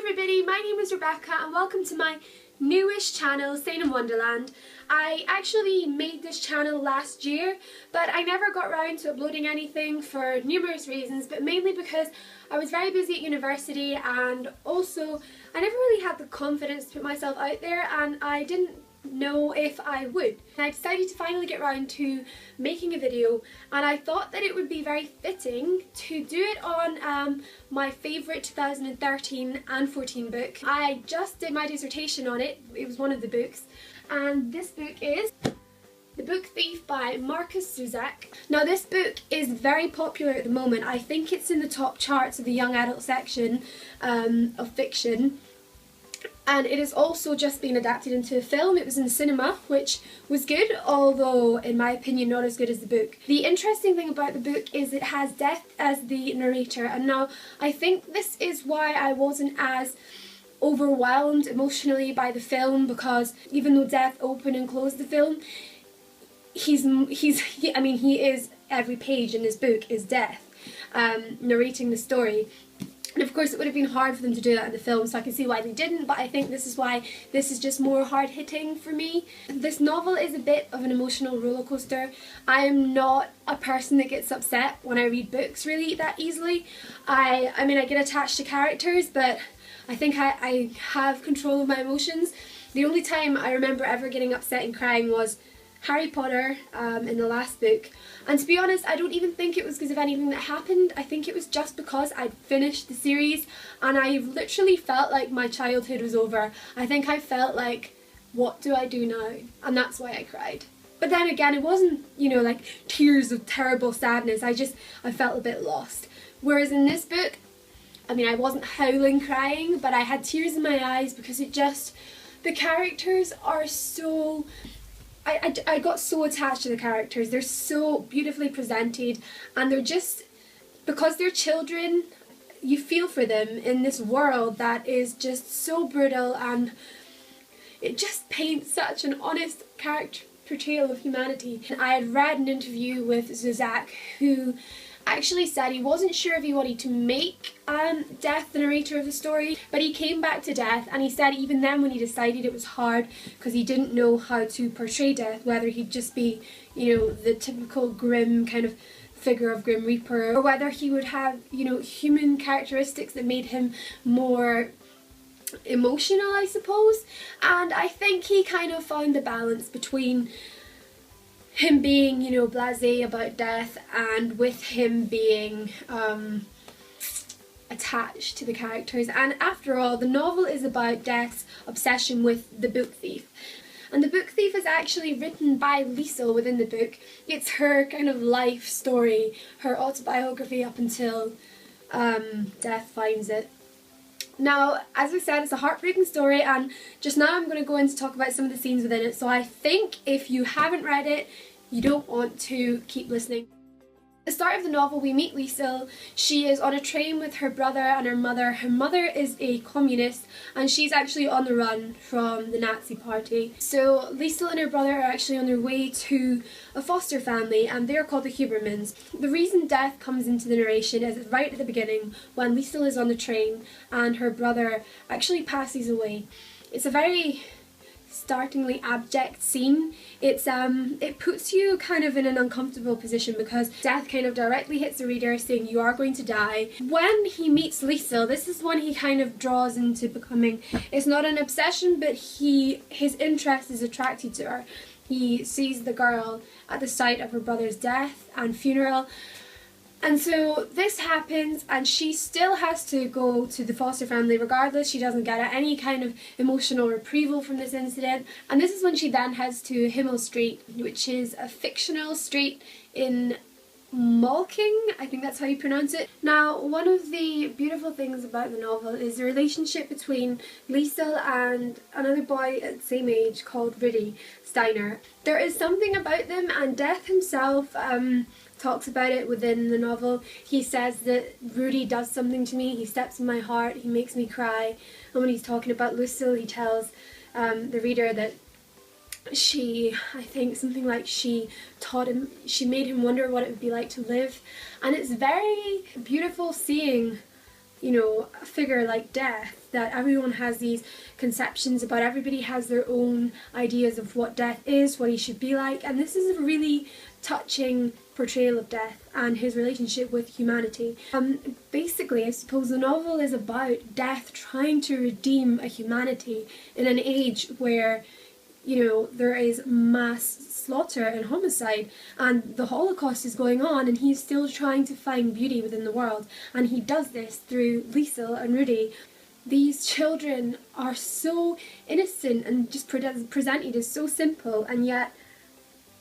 everybody, my name is Rebecca and welcome to my newish channel, Sane in Wonderland. I actually made this channel last year, but I never got around to uploading anything for numerous reasons, but mainly because I was very busy at university and also I never really had the confidence to put myself out there and I didn't know if I would. And I decided to finally get around to making a video, and I thought that it would be very fitting to do it on my favourite 2013 and 14 book. I just did my dissertation on it. It was one of the books, and this book is The Book Thief by Marcus Zusak. Now this book is very popular at the moment. I think it's in the top charts of the young adult section of fiction. And it has also just been adapted into a film. It was in the cinema, which was good, although in my opinion not as good as the book. The interesting thing about the book is it has Death as the narrator, and now I think this is why I wasn't as overwhelmed emotionally by the film, because even though Death opened and closed the film, he is every page in this book is Death narrating the story. And of course it would have been hard for them to do that in the film, so I can see why they didn't, but I think this is why this is just more hard-hitting for me. This novel is a bit of an emotional roller coaster. I am not a person that gets upset when I read books really that easily. I mean I get attached to characters, but I think I have control of my emotions. The only time I remember ever getting upset and crying was Harry Potter in the last book, and to be honest I don't even think it was because of anything that happened. I think it was just because I'd finished the series and I literally felt like my childhood was over. I think I felt like, what do I do now? And that's why I cried. But then again, it wasn't, you know, like tears of terrible sadness. I felt a bit lost. Whereas in this book, I mean I wasn't howling crying, but I had tears in my eyes because the characters are so... I got so attached to the characters. They're so beautifully presented, and they're just, because they're children, you feel for them in this world that is just so brutal, and it just paints such an honest character portrayal of humanity. And I had read an interview with Zusak, who actually said he wasn't sure if he wanted to make Death the narrator of the story, but he came back to Death, and he said even then when he decided it was hard because he didn't know how to portray Death, whether he'd just be, you know, the typical grim kind of figure of Grim Reaper, or whether he would have, you know, human characteristics that made him more emotional, I suppose. And I think he kind of found the balance between him being, you know, blasé about death and with him being attached to the characters. And after all, the novel is about Death's obsession with the book thief. And the book thief is actually written by Liesl within the book. It's her kind of life story, her autobiography up until Death finds it. Now, as I said, it's a heartbreaking story, and just now I'm going to go in to talk about some of the scenes within it, so I think if you haven't read it, you don't want to keep listening. At the start of the novel we meet Liesl. She is on a train with her brother and her mother. Her mother is a communist and she's actually on the run from the Nazi party. So Liesl and her brother are actually on their way to a foster family, and they're called the Hubermans. The reason Death comes into the narration is right at the beginning when Liesl is on the train and her brother actually passes away. It's a very startlingly abject scene. It puts you kind of in an uncomfortable position because Death kind of directly hits the reader saying you are going to die. When he meets Liesl, this is when he kind of draws into becoming, it's not an obsession, but his interest is attracted to her. He sees the girl at the site of her brother's death and funeral. And so this happens, and she still has to go to the foster family regardless. She doesn't get any kind of emotional retrieval from this incident. And this is when she then heads to Himmel Street, which is a fictional street in Malking, I think that's how you pronounce it. Now, one of the beautiful things about the novel is the relationship between Liesl and another boy at the same age called Rudy Steiner. There is something about them, and Death himself talks about it within the novel. He says that Rudy does something to me, he steps in my heart, he makes me cry. And when he's talking about Liesl, he tells the reader that I think something like she made him wonder what it would be like to live. And it's very beautiful seeing a figure like death, that everyone has these conceptions about, everybody has their own ideas of what death is, what he should be like, and this is a really touching portrayal of death and his relationship with humanity. Basically, I suppose the novel is about death trying to redeem a humanity in an age where, there is mass slaughter and homicide, and the Holocaust is going on, and he's still trying to find beauty within the world, and he does this through Liesel and Rudy. These children are so innocent and just presented as so simple, and yet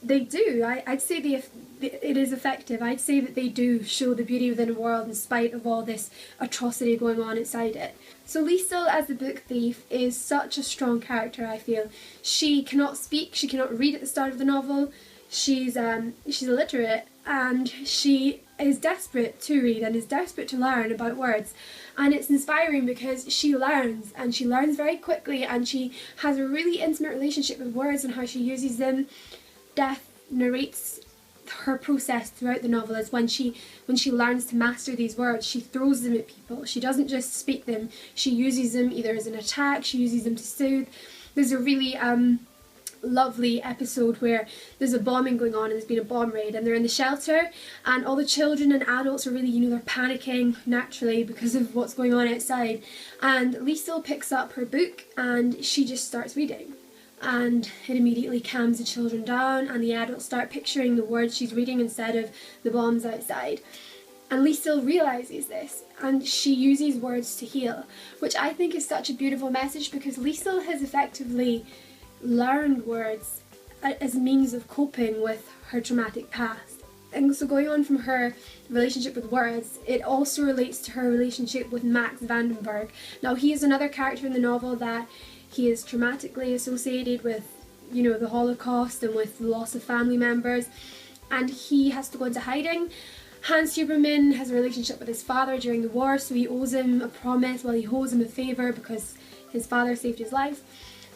they do. I'd say it is effective. I'd say that they do show the beauty within the world in spite of all this atrocity going on inside it. So Liesel, as the book thief, is such a strong character, I feel. She cannot speak, she cannot read at the start of the novel. She's illiterate, and she is desperate to read and is desperate to learn about words. And it's inspiring because she learns, and she learns very quickly, and she has a really intimate relationship with words and how she uses them. Death narrates her process throughout the novel as when she learns to master these words, she throws them at people. She doesn't just speak them, she uses them either as an attack, she uses them to soothe. There's a really lovely episode where there's a bombing going on and there's been a bomb raid, and they're in the shelter, and all the children and adults are really, they're panicking naturally because of what's going on outside, and Liesel picks up her book and she just starts reading. And it immediately calms the children down, and the adults start picturing the words she's reading instead of the bombs outside. And Liesel realises this, and she uses words to heal, which I think is such a beautiful message, because Liesel has effectively learned words as a means of coping with her traumatic past. And so going on from her relationship with words, it also relates to her relationship with Max Vandenberg. Now, he is another character in the novel that he is traumatically associated with, the Holocaust and with the loss of family members, and he has to go into hiding. Hans Huberman has a relationship with his father during the war, so he owes him a promise, he owes him a favour because his father saved his life.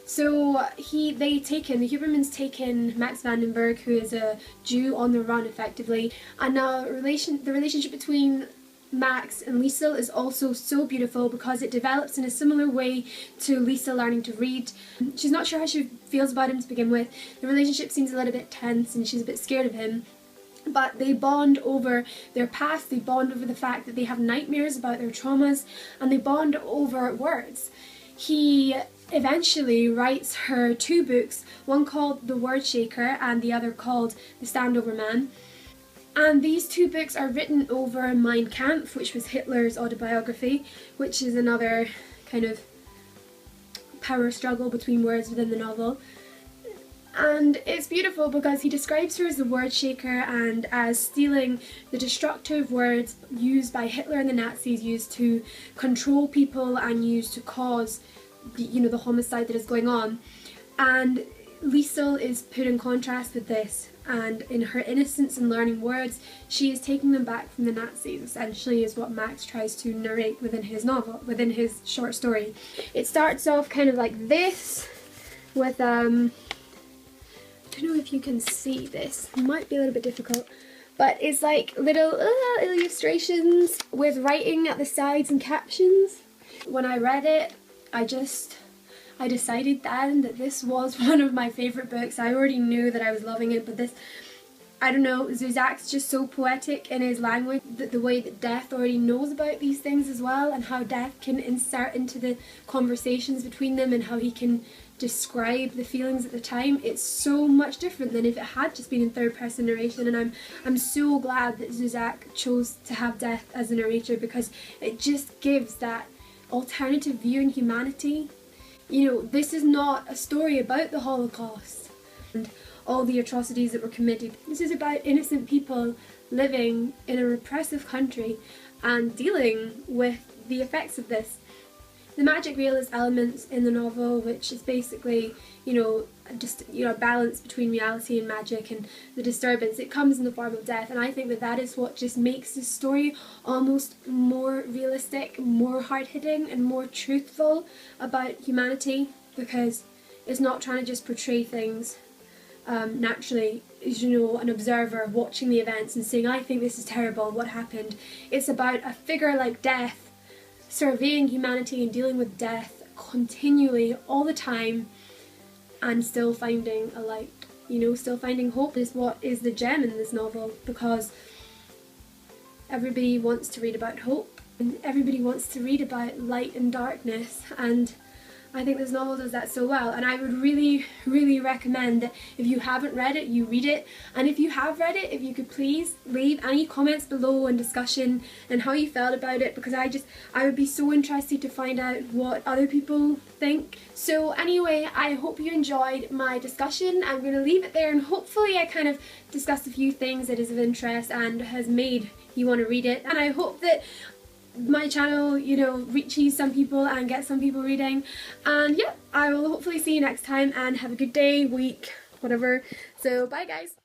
So the Hubermans take in Max Vandenberg, who is a Jew on the run effectively, and now the relationship between Max and Liesel is also so beautiful because it develops in a similar way to Liesel learning to read. She's not sure how she feels about him to begin with. The relationship seems a little bit tense and she's a bit scared of him. But they bond over their past, they bond over the fact that they have nightmares about their traumas, and they bond over words. He eventually writes her 2 books, one called The Word Shaker and the other called The Standover Man. And these 2 books are written over Mein Kampf, which was Hitler's autobiography, which is another kind of power struggle between words within the novel. And it's beautiful because he describes her as the word shaker and as stealing the destructive words used by Hitler and the Nazis, used to control people and used to cause the homicide that is going on. And Liesel is put in contrast with this, and in her innocence in learning words, she is taking them back from the Nazis, essentially, is what Max tries to narrate within his novel, within his short story. It starts off kind of like this, with, I don't know if you can see this, it might be a little bit difficult, but it's like little illustrations with writing at the sides and captions. When I read it, I decided then that this was one of my favourite books. I already knew that I was loving it, but this, I don't know, Zuzak's just so poetic in his language, the way that Death already knows about these things as well, and how Death can insert into the conversations between them and how he can describe the feelings at the time. It's so much different than if it had just been in third person narration, and I'm so glad that Zuzak chose to have Death as a narrator, because it just gives that alternative view in humanity. This is not a story about the Holocaust and all the atrocities that were committed. This is about innocent people living in a repressive country and dealing with the effects of this. The magic realist elements in the novel, which is basically, just a balance between reality and magic, and the disturbance, it comes in the form of death, and I think that is what just makes this story almost more realistic, more hard-hitting, and more truthful about humanity, because it's not trying to just portray things naturally, as an observer watching the events and saying, I think this is terrible, what happened. It's about a figure like Death surveying humanity and dealing with death continually all the time and still finding a light, you know, still finding hope is what is the gem in this novel, because everybody wants to read about hope and everybody wants to read about light and darkness, and I think this novel does that so well. And I would really, really recommend that if you haven't read it, you read it. And if you have read it, if you could please leave any comments below and discussion and how you felt about it, because I would be so interested to find out what other people think. So anyway, I hope you enjoyed my discussion. I'm going to leave it there, and hopefully I kind of discussed a few things that is of interest and has made you want to read it. And I hope that my channel, you know, reaches some people and gets some people reading. And yeah, I will hopefully see you next time, and have a good day, week, whatever. So bye guys.